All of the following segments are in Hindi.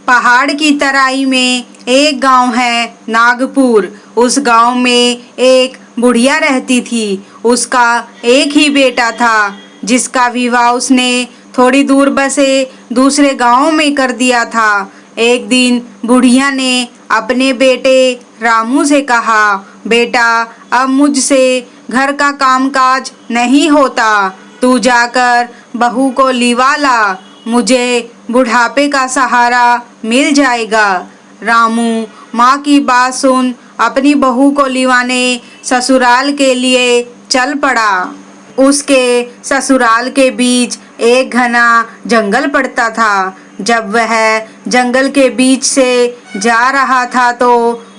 पहाड़ की तराई में एक गांव है नागपुर। उस गांव में एक बुढ़िया रहती थी। उसका एक ही बेटा था जिसका विवाह उसने थोड़ी दूर बसे दूसरे गांव में कर दिया था। एक दिन बुढ़िया ने अपने बेटे रामू से कहा, बेटा अब मुझसे घर का कामकाज नहीं होता, तू जाकर बहू को लिवा ला, मुझे बुढ़ापे का सहारा मिल जाएगा। रामू माँ की बात सुन अपनी बहू को लिवाने ससुराल के लिए चल पड़ा। उसके ससुराल के बीच एक घना जंगल पड़ता था। जब वह जंगल के बीच से जा रहा था तो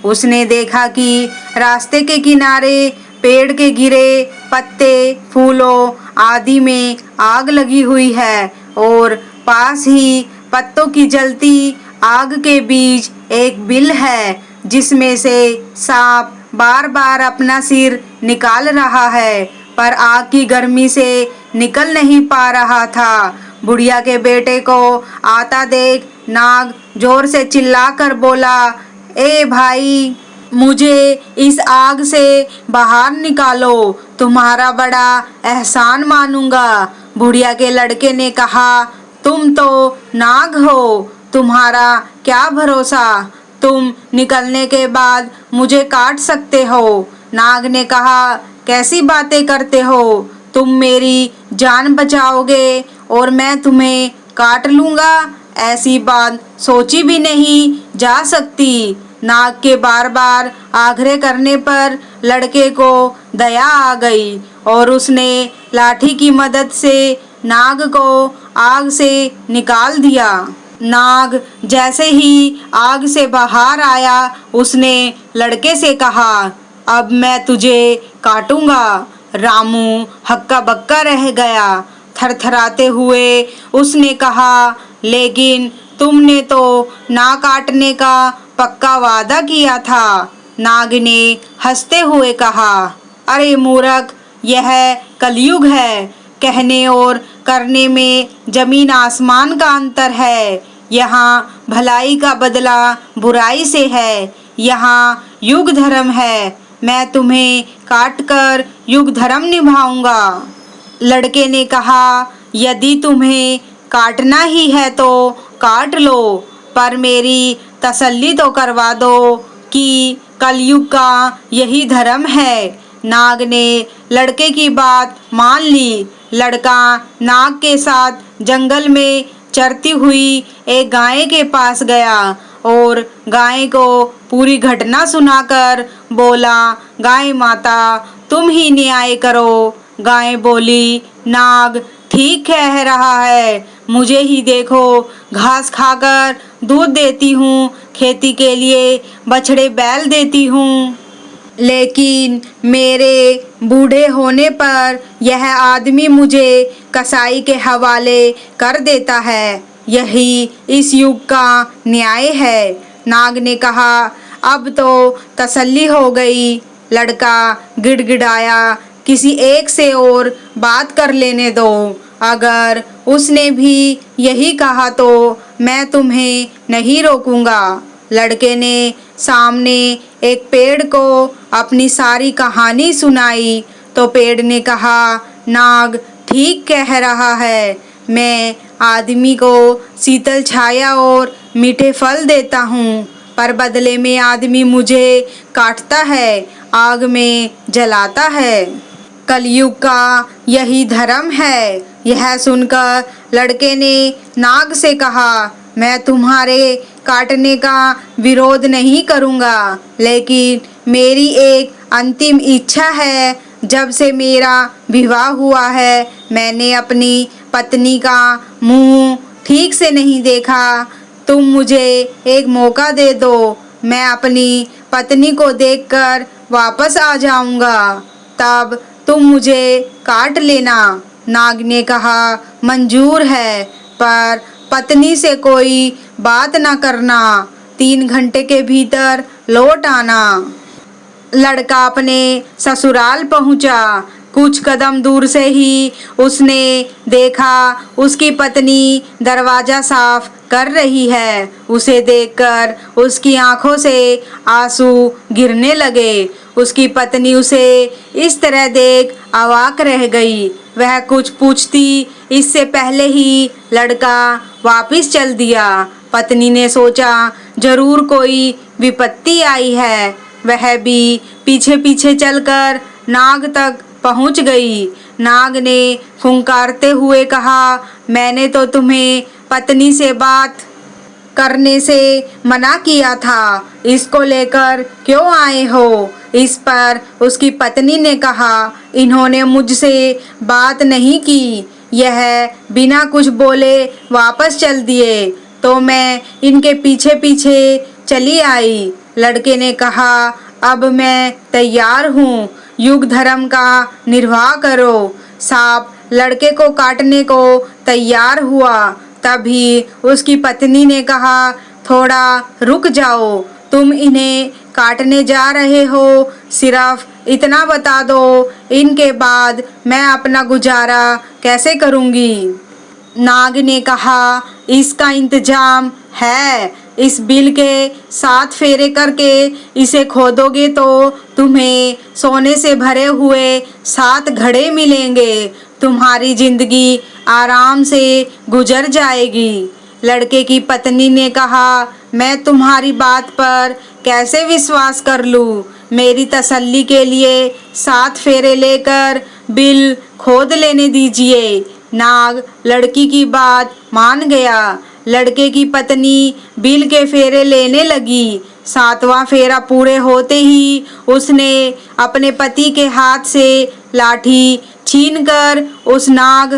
उसने देखा कि रास्ते के किनारे पेड़ के गिरे पत्ते फूलों आदि में आग लगी हुई है और पास ही पत्तों की जलती आग के बीच एक बिल है जिसमें से सांप बार बार अपना सिर निकाल रहा है, पर आग की गर्मी से निकल नहीं पा रहा था। बुढ़िया के बेटे को आता देख नाग जोर से चिल्लाकर बोला, ए भाई, मुझे इस आग से बाहर निकालो, तुम्हारा बड़ा एहसान मानूंगा। बुढ़िया के लड़के ने कहा, तुम तो नाग हो, तुम्हारा क्या भरोसा, तुम निकलने के बाद मुझे काट सकते हो। नाग ने कहा, कैसी बातें करते हो, तुम मेरी जान बचाओगे और मैं तुम्हें काट लूंगा, ऐसी बात सोची भी नहीं जा सकती। नाग के बार बार आग्रह करने पर लड़के को दया आ गई और उसने लाठी की मदद से नाग को आग से निकाल दिया। नाग जैसे ही आग से बाहर आया उसने लड़के से कहा, अब मैं तुझे काटूंगा। रामू हक्का बक्का रह गया। थरथराते हुए उसने कहा, लेकिन तुमने तो ना काटने का पक्का वादा किया था। नाग ने हंसते हुए कहा, अरे मूर्ख, यह कलयुग है, कहने और करने में जमीन आसमान का अंतर है। यहाँ भलाई का बदला बुराई से है, यहाँ युग धर्म है, मैं तुम्हें काटकर युग धर्म निभाऊंगा। लड़के ने कहा, यदि तुम्हें काटना ही है तो काट लो, पर मेरी तसल्ली तो करवा दो कि कलयुग का यही धर्म है। नाग ने लड़के की बात मान ली। लड़का नाग के साथ जंगल में चरती हुई एक गाय के पास गया और गाय को पूरी घटना सुनाकर बोला, गाय माता, तुम ही न्याय करो। गाय बोली, नाग ठीक कह रहा है, मुझे ही देखो, घास खाकर दूध देती हूँ, खेती के लिए बछड़े बैल देती हूँ, लेकिन मेरे बूढ़े होने पर यह आदमी मुझे कसाई के हवाले कर देता है, यही इस युग का न्याय है। नाग ने कहा, अब तो तसल्ली हो गई। लड़का गिड़गिड़ाया, किसी एक से और बात कर लेने दो, अगर उसने भी यही कहा तो मैं तुम्हें नहीं रोकूंगा। लड़के ने सामने एक पेड़ को अपनी सारी कहानी सुनाई तो पेड़ ने कहा, नाग ठीक कह रहा है, मैं आदमी को शीतल छाया और मीठे फल देता हूँ, पर बदले में आदमी मुझे काटता है, आग में जलाता है। कलयुग का यही धर्म है। यह सुनकर लड़के ने नाग से कहा, मैं तुम्हारे काटने का विरोध नहीं करूँगा, लेकिन मेरी एक अंतिम इच्छा है। जब से मेरा विवाह हुआ है मैंने अपनी पत्नी का मुंह ठीक से नहीं देखा, तुम मुझे एक मौका दे दो, मैं अपनी पत्नी को देखकर वापस आ जाऊंगा, तब तुम मुझे काट लेना। नाग ने कहा, मंजूर है, पर पत्नी से कोई बात ना करना, 3 घंटे के भीतर लौट आना। लड़का अपने ससुराल पहुंचा। कुछ कदम दूर से ही उसने देखा उसकी पत्नी दरवाजा साफ कर रही है। उसे देखकर उसकी आंखों से आंसू गिरने लगे। उसकी पत्नी उसे इस तरह देख अवाक रह गई। वह कुछ पूछती इससे पहले ही लड़का वापस चल दिया। पत्नी ने सोचा जरूर कोई विपत्ति आई है। वह भी पीछे पीछे चलकर नाग तक पहुंच गई। नाग ने फुंकारते हुए कहा, मैंने तो तुम्हें पत्नी से बात करने से मना किया था, इसको लेकर क्यों आए हो? इस पर उसकी पत्नी ने कहा, इन्होंने मुझसे बात नहीं की, यह बिना कुछ बोले वापस चल दिए तो मैं इनके पीछे पीछे चली आई। लड़के ने कहा, अब मैं तैयार हूँ, युग धर्म का निर्वाह करो। सांप लड़के को काटने को तैयार हुआ। तभी उसकी पत्नी ने कहा, थोड़ा रुक जाओ, तुम इन्हें काटने जा रहे हो, सिर्फ इतना बता दो, इनके बाद मैं अपना गुजारा कैसे करूँगी? नाग ने कहा, इसका इंतजाम है। इस बिल के 7 फेरे करके इसे खोदोगे तो तुम्हें सोने से भरे हुए 7 घड़े मिलेंगे। तुम्हारी जिंदगी आराम से गुजर जाएगी। लड़के की पत्नी ने कहा, मैं तुम्हारी बात पर कैसे विश्वास कर लूँ? मेरी तसल्ली के लिए 7 फेरे लेकर बिल खोद लेने दीजिए। नाग लड़की की बात मान गया। लड़के की पत्नी बिल के फेरे लेने लगी। 7वां फेरा पूरे होते ही उसने अपने पति के हाथ से लाठी छीनकर उस नाग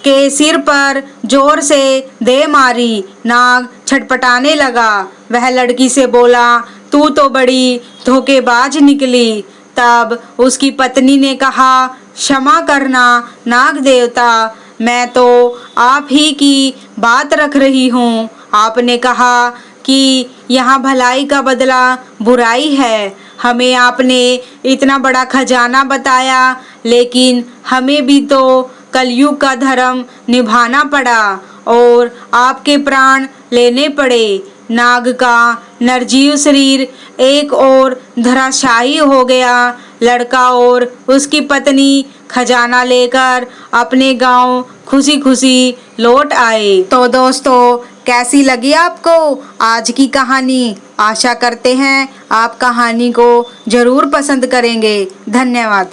के सिर पर जोर से दे मारी। नाग छटपटाने लगा। वह लड़की से बोला, तू तो बड़ी धोखेबाज निकली। तब उसकी पत्नी ने कहा, क्षमा करना नाग देवता, मैं तो आप ही की बात रख रही हूँ। आपने कहा कि यहाँ भलाई का बदला बुराई है। हमें आपने इतना बड़ा खजाना बताया, लेकिन हमें भी तो कलयुग का धर्म निभाना पड़ा और आपके प्राण लेने पड़े। नाग का निर्जीव शरीर एक और धराशायी हो गया। लड़का और उसकी पत्नी खजाना लेकर अपने गांव खुशी खुशी लौट आए। तो दोस्तों, कैसी लगी आपको आज की कहानी? आशा करते हैं आप कहानी को जरूर पसंद करेंगे। धन्यवाद।